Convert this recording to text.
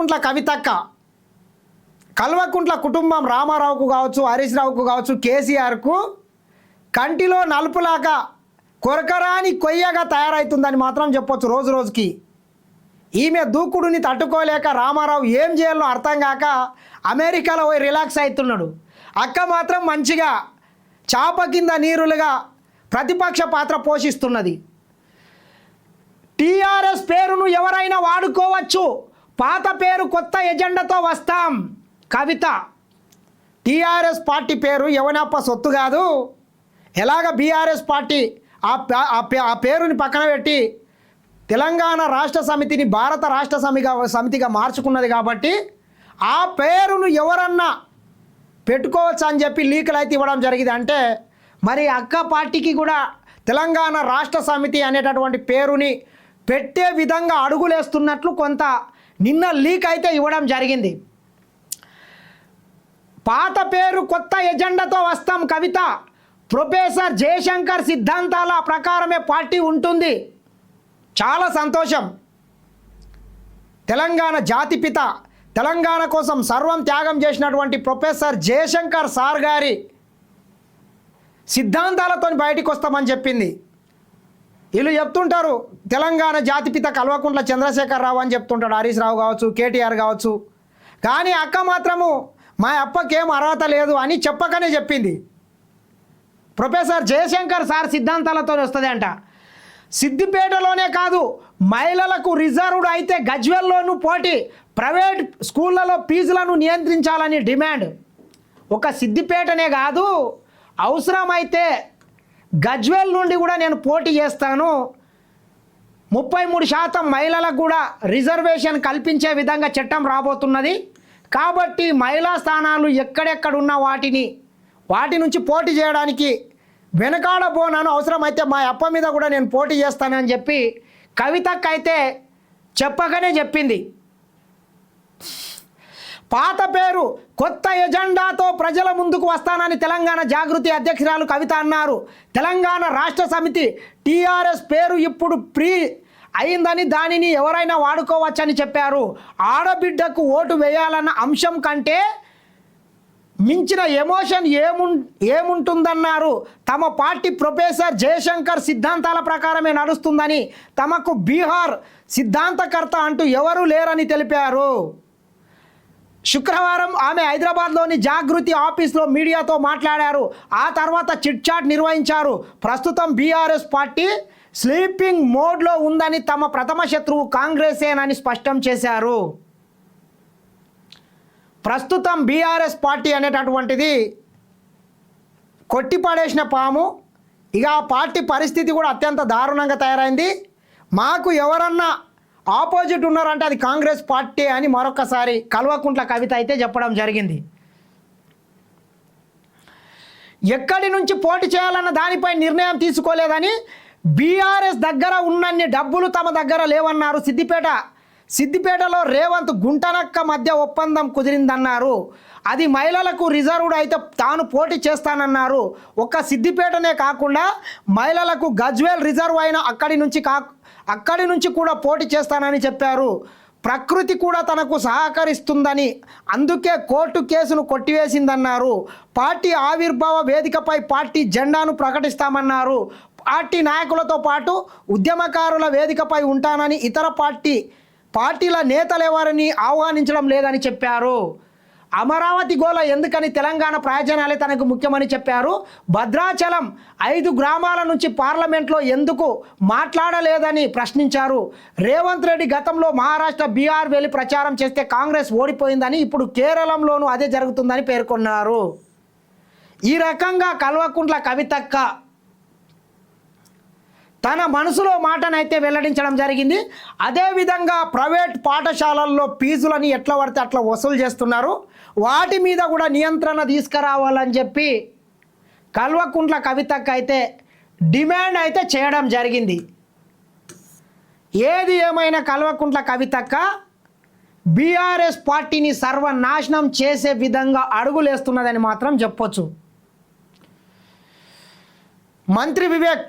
కల్వకుంట్ల కవితక్క కల్వకుంట్ల కుటుంబం రామారావుకు కావచ్చు, హరీష్ రావుకు కావచ్చు, కేసీఆర్కు కంటిలో నలుపులాగా కొరకరాని కొయ్యగా తయారవుతుందని మాత్రం చెప్పొచ్చు. రోజు రోజుకి ఈమె దూకుడుని తట్టుకోలేక రామారావు ఏం చేయాలో అర్థం కాక అమెరికాలో పోయి రిలాక్స్ అవుతున్నాడు. అక్క మాత్రం మంచిగా చాప కింద నీరులుగా ప్రతిపక్ష పాత్ర పోషిస్తున్నది. టీఆర్ఎస్ పేరును ఎవరైనా వాడుకోవచ్చు, పాత పేరు కొత్త ఎజెండాతో వస్తాం. కవిత టీఆర్ఎస్ పార్టీ పేరు ఎవనప్ప సొత్తు కాదు. ఎలాగ బీఆర్ఎస్ పార్టీ ఆ పేరుని పక్కన పెట్టి తెలంగాణ రాష్ట్ర సమితిని భారత రాష్ట్ర సమితిగా మార్చుకున్నది కాబట్టి ఆ పేరును ఎవరన్నా పెట్టుకోవచ్చు అని చెప్పి లీకులు అయితే ఇవ్వడం జరిగింది. అంటే మరి అక్క పార్టీకి కూడా తెలంగాణ రాష్ట్ర సమితి అనేటటువంటి పేరుని పెట్టే విధంగా అడుగులేస్తున్నట్లు కొంత నిన్న లీక్ అయితే ఇవ్వడం జరిగింది. పాత పేరు కొత్త ఎజెండాతో వస్తాం. కవిత ప్రొఫెసర్ జయశంకర్ సిద్ధాంతాల ప్రకారమే పార్టీ ఉంటుంది. చాలా సంతోషం. తెలంగాణ జాతిపిత, తెలంగాణ కోసం సర్వం త్యాగం చేసినటువంటి ప్రొఫెసర్ జయశంకర్ సార్ గారి సిద్ధాంతాలతో బయటికి వస్తామని చెప్పింది. వీళ్ళు చెప్తుంటారు తెలంగాణ జాతిపిత కల్వకుంట్ల చంద్రశేఖర్ రావు అని చెప్తుంటాడు, హరీష్ రావు కావచ్చు, కేటీఆర్ కావచ్చు. కానీ అక్క మాత్రము మా అప్పకేం అర్హత లేదు అని చెప్పకనే చెప్పింది. ప్రొఫెసర్ జయశంకర్ సార్ సిద్ధాంతాలతో వస్తుంది అంట. సిద్దిపేటలోనే కాదు, మహిళలకు రిజర్వ్డ్ అయితే గజ్వెల్లోనూ పోటీ, ప్రైవేట్ స్కూళ్ళలో ఫీజులను నియంత్రించాలని డిమాండ్. ఒక సిద్దిపేటనే కాదు, అవసరమైతే గజ్వెల్ నుండి కూడా నేను పోటీ చేస్తాను. 33% మహిళలకు కూడా రిజర్వేషన్ కల్పించే విధంగా చట్టం రాబోతున్నది. కాబట్టి మహిళా స్థానాలు ఎక్కడెక్కడున్న వాటి నుంచి పోటీ చేయడానికి వెనకాడబోనాను. అవసరమైతే మా అప్ప మీద కూడా నేను పోటీ చేస్తానని చెప్పి కవితకైతే చెప్పగానే చెప్పింది. పాత పేరు కొత్త ఎజెండాతో ప్రజల ముందుకు వస్తానని తెలంగాణ జాగృతి అధ్యక్షురాలు కవిత అన్నారు. తెలంగాణ రాష్ట్ర సమితి టీఆర్ఎస్ పేరు ఇప్పుడు అయిందని దానిని ఎవరైనా వాడుకోవచ్చని చెప్పారు. ఆడబిడ్డకు ఓటు వేయాలన్న అంశం కంటే మించిన ఎమోషన్ ఏముంటుందన్నారు. తమ పార్టీ ప్రొఫెసర్ జయశంకర్ సిద్ధాంతాల ప్రకారమే నడుస్తుందని, తమకు బీహార్ సిద్ధాంతకర్త అంటూ ఎవరూ లేరని తెలిపారు. శుక్రవారం ఆమె హైదరాబాద్లోని జాగృతి ఆఫీస్లో మీడియాతో మాట్లాడారు. ఆ తర్వాత చిట్ చాట్ నిర్వహించారు. ప్రస్తుతం బీఆర్ఎస్ పార్టీ స్లీపింగ్ మోడ్లో ఉందని, తమ ప్రథమ శత్రువు కాంగ్రెసేనని స్పష్టం చేశారు. ప్రస్తుతం బీఆర్ఎస్ పార్టీ అనేటటువంటిది కొట్టిపడేసిన పాము. ఇక ఆ పార్టీ పరిస్థితి కూడా అత్యంత దారుణంగా తయారైంది. మాకు ఎవరన్నా ఆపోజిట్ ఉన్నారంటే అది కాంగ్రెస్ పార్టీ అని మరొకసారి కల్వకుంట్ల కవిత అయితే చెప్పడం జరిగింది. ఎక్కడి నుంచి పోటీ చేయాలన్న దానిపై నిర్ణయం తీసుకోలేదని, బీఆర్ఎస్ దగ్గర ఉన్నన్ని డబ్బులు తమ దగ్గర లేవన్నారు. సిద్దిపేటలో రేవంత్ గుంటనక్క మధ్య ఒప్పందం కుదిరిందన్నారు. అది మహిళలకు రిజర్వ్డ్ అయితే తాను పోటీ చేస్తానన్నారు. ఒక్క సిద్దిపేటనే కాకుండా మహిళలకు గజ్వేల్ రిజర్వ్ అయిన అక్కడి నుంచి కూడా పోటీ చేస్తానని చెప్పారు. ప్రకృతి కూడా తనకు సహకరిస్తుందని, అందుకే కోర్టు కేసును కొట్టివేసిందన్నారు. పార్టీ ఆవిర్భావ వేదికపై పార్టీ జెండాను ప్రకటిస్తామన్నారు. పార్టీ నాయకులతో పాటు ఉద్యమకారుల వేదికపై ఉంటానని, ఇతర పార్టీల నేతలెవరిని ఆహ్వానించడం లేదని చెప్పారు. అమరావతి గోల ఎందుకని తెలంగాణ ప్రయోజనాలే తనకు ముఖ్యమని చెప్పారు. భద్రాచలం 5 గ్రామాల నుంచి పార్లమెంట్లో ఎందుకు మాట్లాడలేదని ప్రశ్నించారు. రేవంత్ రెడ్డి గతంలో మహారాష్ట్ర, బీహార్ వెళ్ళి ప్రచారం చేస్తే కాంగ్రెస్ ఓడిపోయిందని, ఇప్పుడు కేరళంలోనూ అదే జరుగుతుందని పేర్కొన్నారు. ఈ రకంగా కల్వకుంట్ల కవితక్క తన మనసులో మాటనైతే వెల్లడించడం జరిగింది. అదేవిధంగా ప్రైవేట్ పాఠశాలల్లో ఫీజులని ఎట్లా పడితే అట్లా వసూలు చేస్తున్నారు, వాటి మీద కూడా నియంత్రణ తీసుకురావాలని చెప్పి కల్వకుంట్ల కవితకు అయితే డిమాండ్ అయితే చేయడం జరిగింది. ఏది ఏమైనా కల్వకుంట్ల కవితక్క బీఆర్ఎస్ పార్టీని సర్వనాశనం చేసే విధంగా అడుగులేస్తున్నదని మాత్రం చెప్పొచ్చు. మంత్రి వివేక్